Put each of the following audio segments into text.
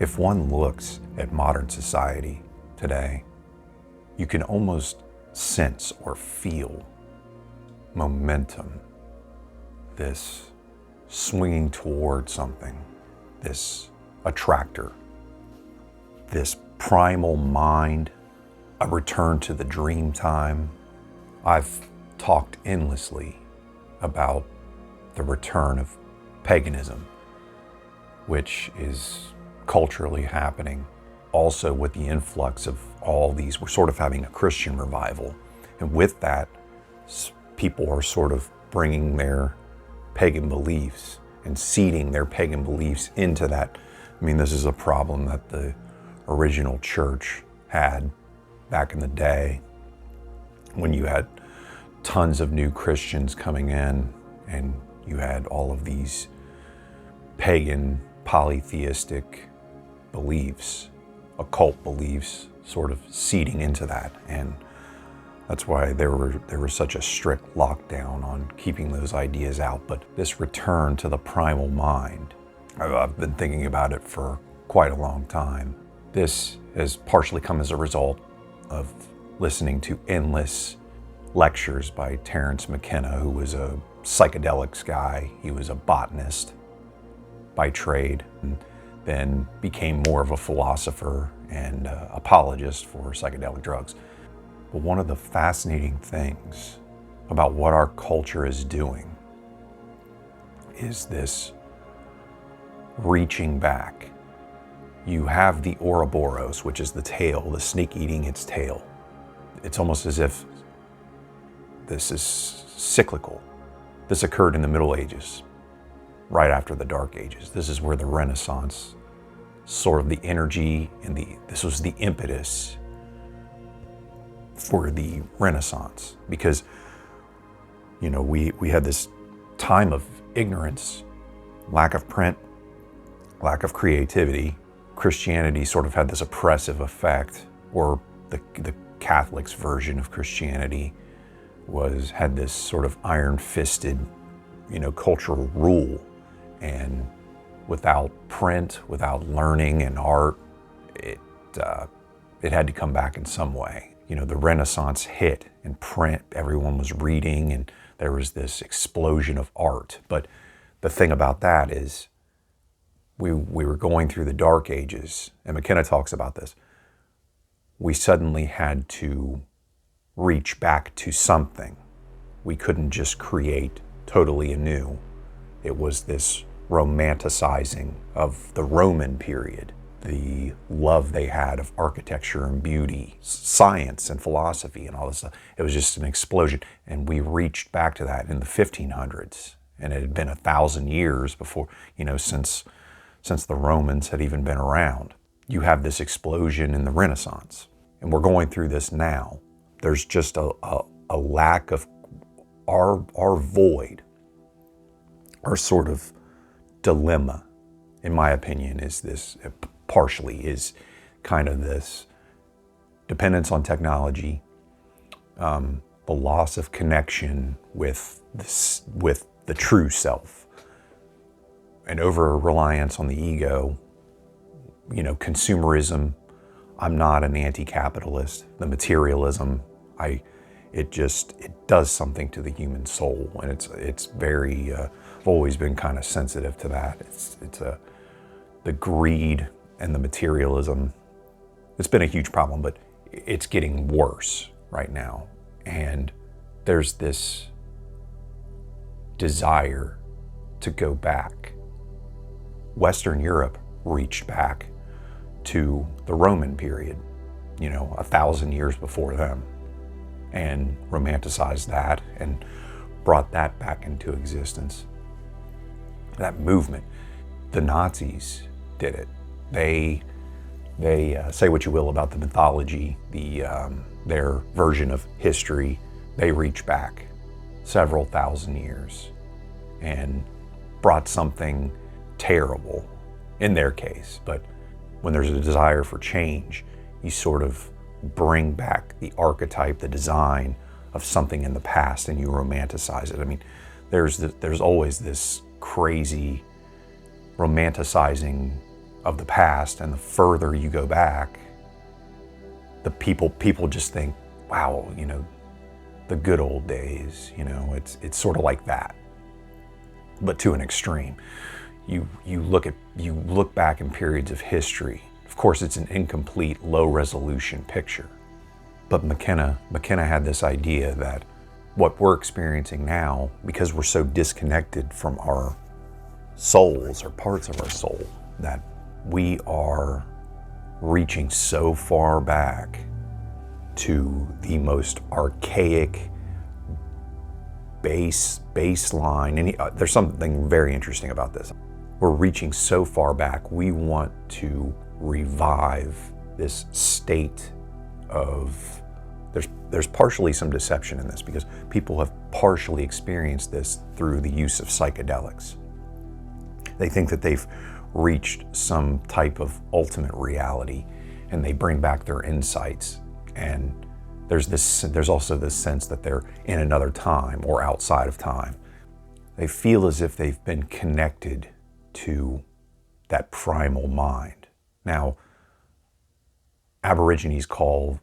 If one looks at modern society today, you can almost sense or feel momentum, this swinging toward something, this attractor, this primal mind, a return to the dream time. I've talked endlessly about the return of paganism, which is culturally happening. Also with the influx of all these, we're sort of having a Christian revival. And with that, people are sort of bringing their pagan beliefs and seeding their pagan beliefs into that. I mean, this is a problem that the original church had back in the day when you had tons of new Christians coming in and you had all of these pagan polytheistic beliefs, occult beliefs sort of seeding into that. And that's why there was such a strict lockdown on keeping those ideas out. But this return to the primal mind, I've been thinking about it for quite a long time. This has partially come as a result of listening to endless lectures by Terence McKenna, who was a psychedelics guy. He was a botanist by trade, and then became more of a philosopher and apologist for psychedelic drugs. But one of the fascinating things about what our culture is doing is this reaching back. You have the Ouroboros, which is the tail, the snake eating its tail. It's almost as if this is cyclical. This occurred in the Middle Ages, right after the Dark Ages. This is where the Renaissance, sort of the energy and this was the impetus for the Renaissance, because, you know, we had this time of ignorance, lack of print, lack of creativity. Christianity sort of had this oppressive effect, or the Catholics' version of Christianity had this sort of iron-fisted, you know, cultural rule. And without print, without learning and art, it had to come back in some way. You know, the Renaissance hit, and print, everyone was reading, and there was this explosion of art. But the thing about that is we were going through the Dark Ages, and McKenna talks about this. We suddenly had to reach back to something. We couldn't just create totally anew. It was this romanticizing of the Roman period, the love they had of architecture and beauty, science and philosophy and all this stuff. It was just an explosion. And we reached back to that in the 1500s. And it had been 1,000 years before, you know, since the Romans had even been around. You have this explosion in the Renaissance. And we're going through this now. There's just a lack of our void, our sort of dilemma, in my opinion, is this, partially is kind of this dependence on technology, the loss of connection with the true self, and over-reliance on the ego, you know, consumerism. I'm not an anti-capitalist. The materialism, it does something to the human soul, and it's very. I've always been kind of sensitive to that. It's the greed and the materialism. It's been a huge problem, but it's getting worse right now. And there's this desire to go back. Western Europe reached back to the Roman period, you know, 1,000 years before them, and romanticized that and brought that back into existence. That movement, the Nazis did it. They say what you will about the mythology, their version of history. They reach back several thousand years and brought something terrible in their case. But when there's a desire for change, you sort of bring back the archetype, the design of something in the past, and you romanticize it. I mean, there's always this crazy romanticizing of the past, and the further you go back, the people just think, wow, the good old days, it's sort of like that, but to an extreme. You look back in periods of history. Of course, it's an incomplete, low-resolution picture. But McKenna had this idea that what we're experiencing now, because we're so disconnected from our souls or parts of our soul, that we are reaching so far back to the most archaic baseline. And there's something very interesting about this. We're reaching so far back, we want to revive this state of, there's partially some deception in this, because people have partially experienced this through the use of psychedelics. They think that they've reached some type of ultimate reality, and they bring back their insights. And there's also this sense that they're in another time or outside of time. They feel as if they've been connected to that primal mind. Now, Aborigines call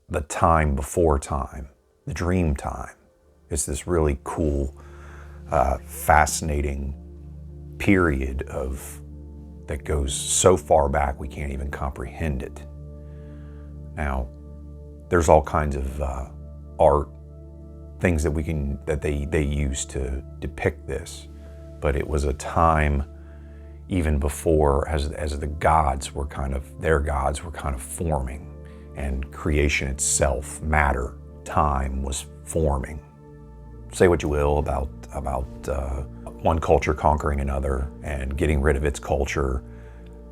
the time before time the dream time. It's this really cool, fascinating period that goes so far back we can't even comprehend it. Now, there's all kinds of art, things that they use to depict this, but it was a time even before, as the gods were their gods were kind of forming, and creation itself, matter, time, was forming. Say what you will about one culture conquering another and getting rid of its culture.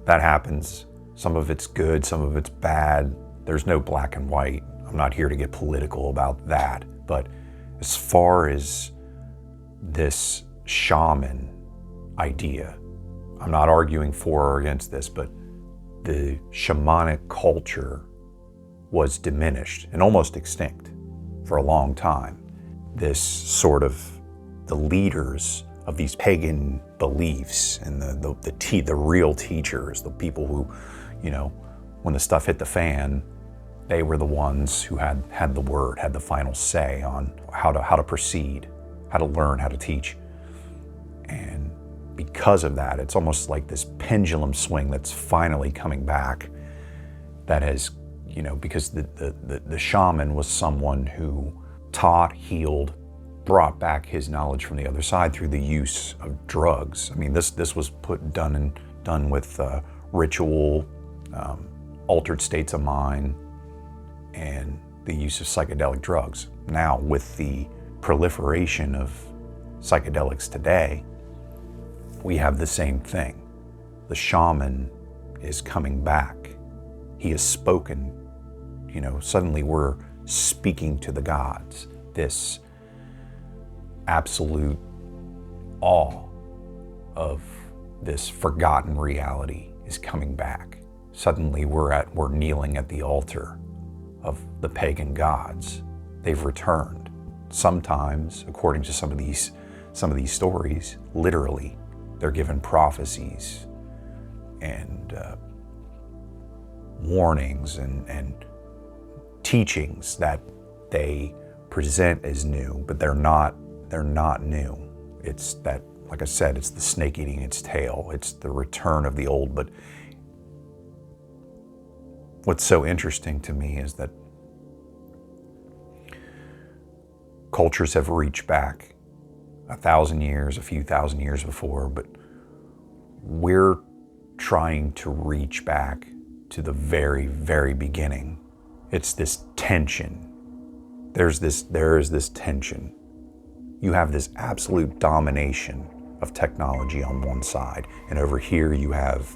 That happens. Some of it's good, some of it's bad. There's no black and white. I'm not here to get political about that. But as far as this shaman idea, I'm not arguing for or against this, but the shamanic culture was diminished and almost extinct for a long time. This sort of, the leaders of these pagan beliefs and the real teachers, the people who, when the stuff hit the fan, they were the ones who had the word, had the final say on how to proceed, how to learn, how to teach. And because of that, it's almost like this pendulum swing that's finally coming back, that has, because the shaman was someone who taught, healed, brought back his knowledge from the other side through the use of drugs. I mean, this was done with ritual, altered states of mind, and the use of psychedelic drugs. Now, with the proliferation of psychedelics today, we have the same thing. The shaman is coming back. He has spoken. Suddenly we're speaking to the gods. This absolute awe of this forgotten reality is coming back. Suddenly we're kneeling at the altar of the pagan gods. They've returned. Sometimes, according to some of these stories, literally, they're given prophecies and warnings and teachings that they present as new, but they're not new. It's that, like I said, it's the snake eating its tail. It's the return of the old. But what's so interesting to me is that cultures have reached back 1,000 years, a few thousand years before, but we're trying to reach back to the very, very beginning. It's this tension. There is this tension. You have this absolute domination of technology on one side, and over here you have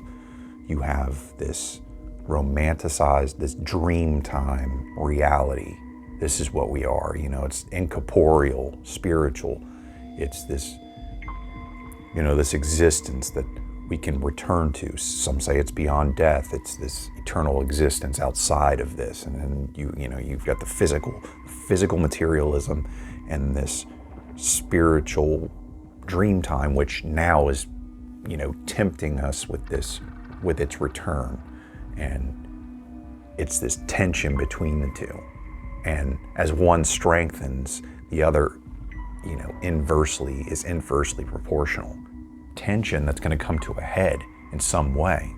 this romanticized, this dreamtime reality. This is what we are, it's incorporeal, spiritual. It's this, this existence that we can return to. Some say it's beyond death. It's this eternal existence outside of this. And then you've got the physical materialism and this spiritual dream time, which now is, tempting us with this with its return. And it's this tension between the two. And as one strengthens, the other, is inversely proportional. Tension that's going to come to a head in some way.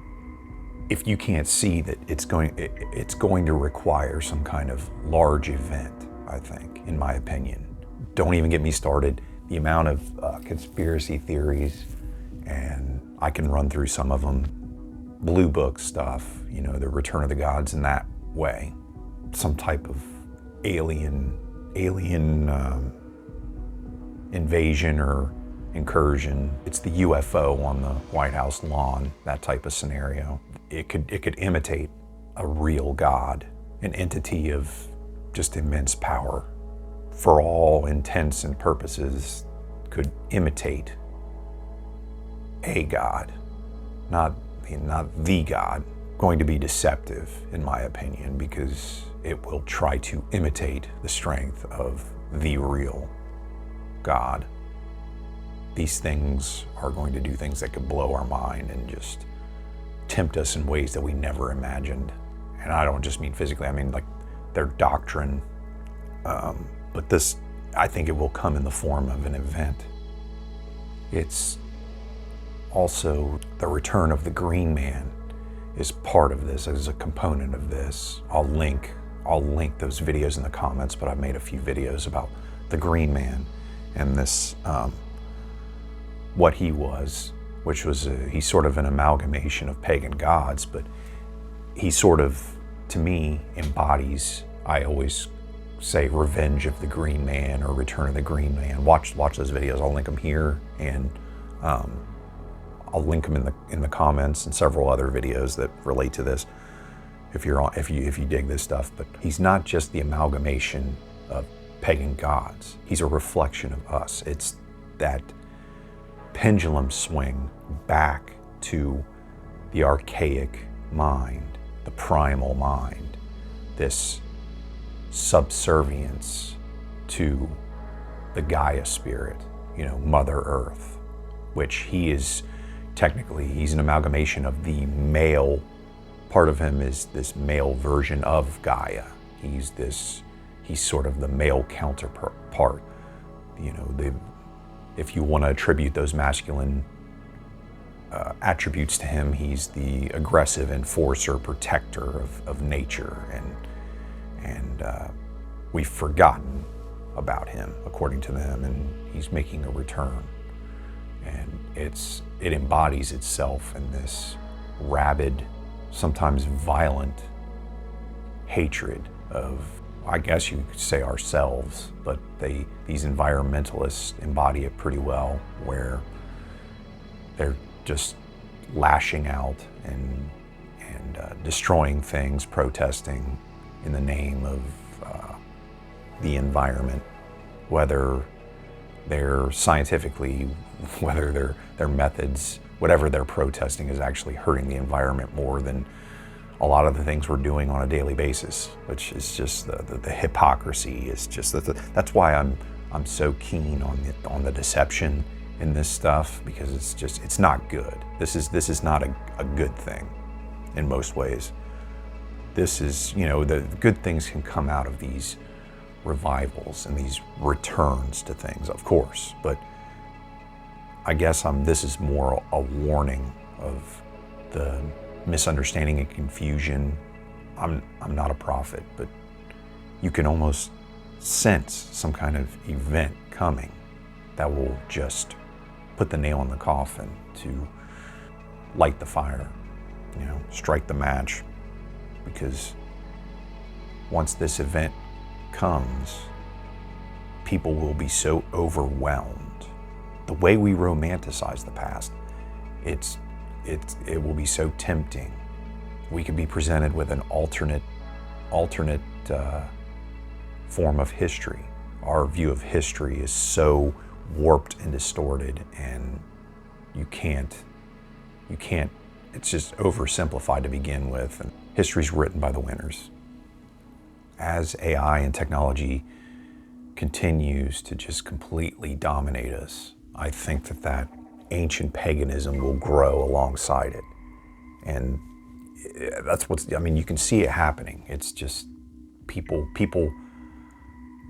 If you can't see that it's going to require some kind of large event, I think, in my opinion. Don't even get me started. The amount of conspiracy theories, and I can run through some of them. Blue Book stuff, the Return of the Gods in that way. Some type of alien invasion or incursion. It's the UFO on the White House lawn, that type of scenario. It could imitate a real God, an entity of just immense power. For all intents and purposes, could imitate a God, not the God. Going to be deceptive, in my opinion, because it will try to imitate the strength of the real God. These things are going to do things that could blow our mind and just tempt us in ways that we never imagined. And I don't just mean physically, I mean like their doctrine. But this, I think it will come in the form of an event. It's also the return of the Green Man is part of this, as a component of this. I'll link those videos in the comments, but I've made a few videos about the Green Man and this, what he was, which was he's sort of an amalgamation of pagan gods, but he sort of, to me, embodies, I always say, Revenge of the Green Man or Return of the Green Man. Watch those videos. I'll link them here, and I'll link them in the comments, and several other videos that relate to this if you dig this stuff. But he's not just the amalgamation of pagan gods. He's a reflection of us. It's that pendulum swing back to the archaic mind, the primal mind, this subservience to the Gaia spirit, Mother Earth, which he is technically, he's an amalgamation of the male. Part of him is this male version of Gaia. He's sort of the male counterpart. If you want to attribute those masculine attributes to him, he's the aggressive enforcer, protector of nature, and we've forgotten about him, according to them, and he's making a return. And it embodies itself in this rabid, sometimes violent hatred of, I guess you could say, ourselves, but these environmentalists embody it pretty well, where they're just lashing out and destroying things, protesting in the name of the environment, whether they're scientifically, whether their methods, whatever they're protesting is actually hurting the environment more than a lot of the things we're doing on a daily basis, which is just the hypocrisy. Is just that's why I'm so keen on the deception in this stuff, because it's not good. This is not a good thing in most ways. This is, the good things can come out of these revivals and these returns to things, of course, but I guess this is more a warning of the misunderstanding and confusion. I'm not a prophet, but you can almost sense some kind of event coming that will just put the nail in the coffin to light the fire, strike the match, because once this event comes, people will be so overwhelmed. The way we romanticize the past, it will be so tempting. We could be presented with an alternate form of history. Our view of history is so warped and distorted, and you can't, it's just oversimplified to begin with, and history's written by the winners. As AI and technology continues to just completely dominate us, I think that ancient paganism will grow alongside it. And that's what's, I mean, you can see it happening. It's just people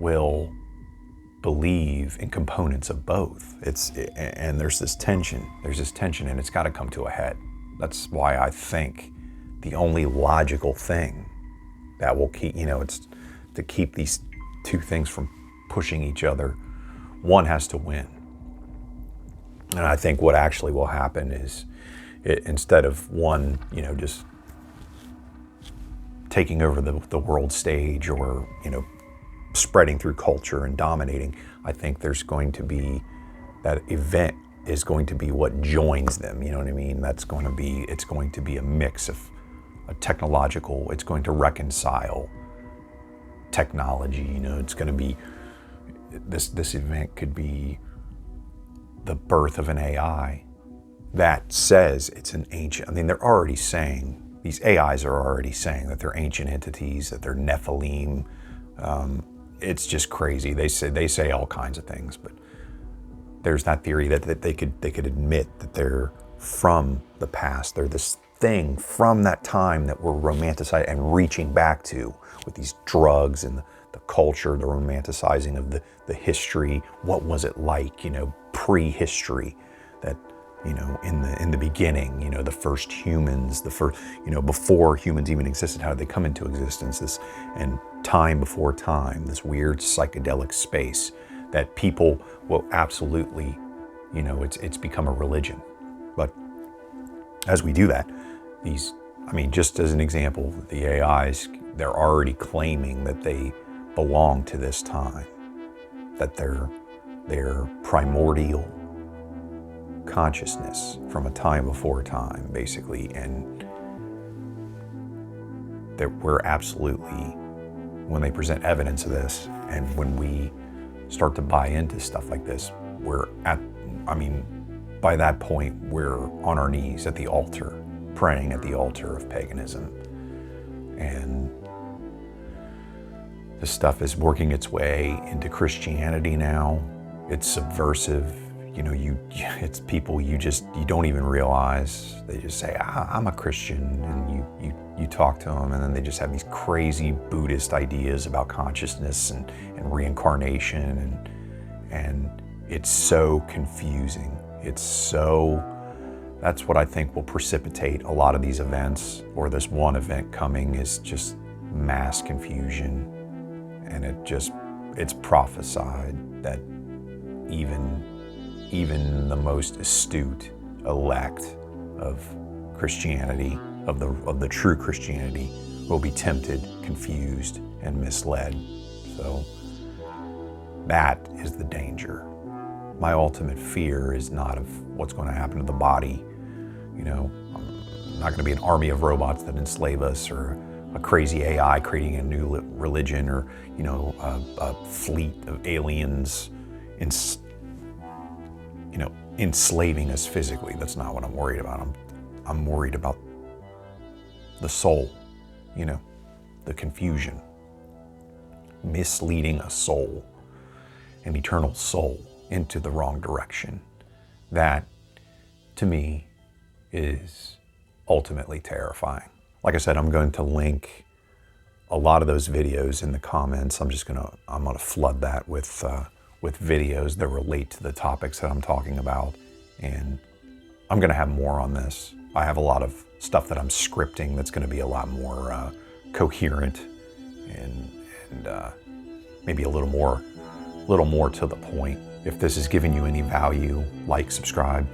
will believe in components of both. And there's this tension, and it's got to come to a head. That's why I think the only logical thing that will keep, it's to keep these two things from pushing each other. One has to win. And I think what actually will happen is, instead of one, just taking over the world stage, or, spreading through culture and dominating, I think there's going to be, that event is going to be what joins them, you know what I mean? It's going to be a mix of a technological, it's going to reconcile technology, it's going to be, this event could be the birth of an AI that says it's an ancient, they're already saying, these AIs are already saying that they're ancient entities, that they're Nephilim. It's just crazy. They say all kinds of things, but there's that theory that they could admit that they're from the past. They're this thing from that time that we're romanticizing and reaching back to with these drugs and the culture, the romanticizing of the history. What was it like, pre-history, that, in the beginning, the first humans, before humans even existed, how did they come into existence? And time before time, this weird psychedelic space that people will absolutely, it's become a religion. But as we do that, just as an example, the AIs, they're already claiming that they belong to this time, that they're primordial consciousness from a time before time, basically. And that we're absolutely, when they present evidence of this, and when we start to buy into stuff like this, by that point, we're on our knees at the altar, praying at the altar of paganism. And this stuff is working its way into Christianity now. It's subversive. It's people you don't even realize. They just say, I'm a Christian, and you talk to them, and then they just have these crazy Buddhist ideas about consciousness and reincarnation, and it's so confusing. That's what I think will precipitate a lot of these events, or this one event coming, is just mass confusion. And it's prophesied that even the most astute elect of Christianity, of the true Christianity, will be tempted, confused, and misled. So that is the danger. My ultimate fear is not of what's going to happen to the body. I'm not going to be an army of robots that enslave us, or a crazy AI creating a new religion, or a fleet of aliens enslaving us physically. That's not what I'm worried about. I'm worried about the soul, the confusion, misleading a soul, an eternal soul, into the wrong direction. That, to me, is ultimately terrifying. Like I said, I'm going to link a lot of those videos in the comments. I'm gonna flood that with videos that relate to the topics that I'm talking about. And I'm gonna have more on this. I have a lot of stuff that I'm scripting that's gonna be a lot more coherent and maybe a little more to the point. If this has given you any value, like, subscribe,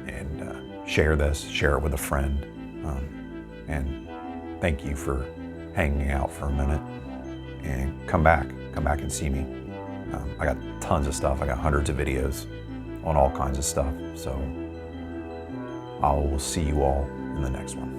and share it with a friend. And thank you for hanging out for a minute, and come back and see me. I got tons of stuff. I got hundreds of videos on all kinds of stuff. So I will see you all in the next one.